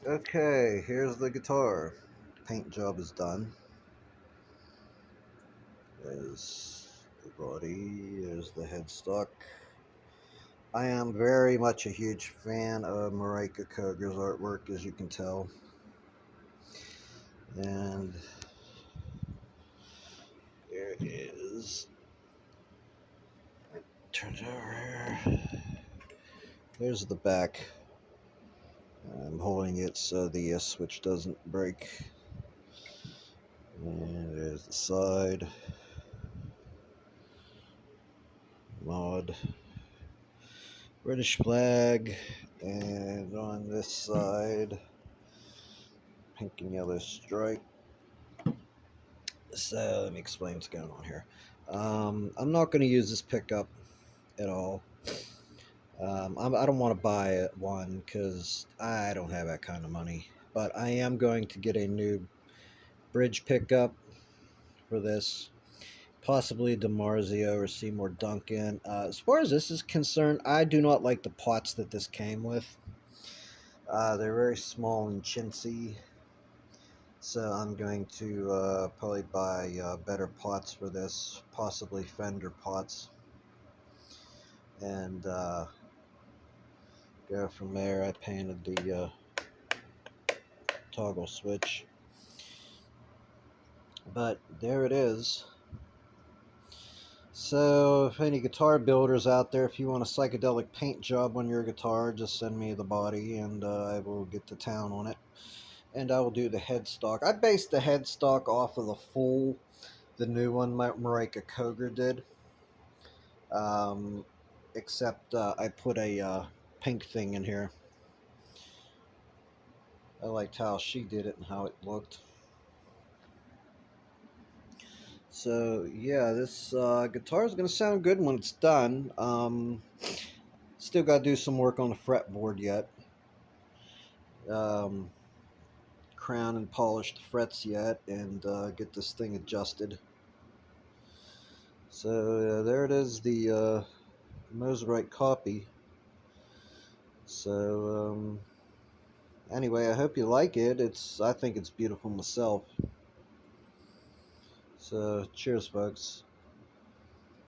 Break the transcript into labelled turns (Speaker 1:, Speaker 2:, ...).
Speaker 1: Okay, here's the guitar. Paint job is done. There's the body, there's the headstock. I am very much a huge fan of Mosrite Koger's artwork, as you can tell. And there it is. Turn it over here. There's the back. I'm holding it so the switch doesn't break. And there's the side. Mod. British flag. And on this side, pink and yellow stripe. So let me explain what's going on here. I'm not going to use this pickup at all. I don't want to buy one because I don't have that kind of money. But I am going to get a new bridge pickup for this. Possibly DiMarzio or Seymour Duncan. As far as this is concerned, I do not like the pots that this came with. They're very small and chintzy. So I'm going to probably buy better pots for this, possibly Fender pots, and go from there. I painted the toggle switch, but there it is. So if any guitar builders out there, if you want a psychedelic paint job on your guitar, just send me the body and I will get to town on it. And I will do the headstock. I based the headstock off of the new one Marika Koger did. Except I put a pink thing in here. I liked how she did it and how it looked. So yeah, this guitar is going to sound good when it's done. Still got to do some work on the fretboard yet. Um, Crown and polish the frets yet, and get this thing adjusted. So there it is, the Mosrite copy. So anyway, I hope you like it. I think it's beautiful myself. So cheers, folks.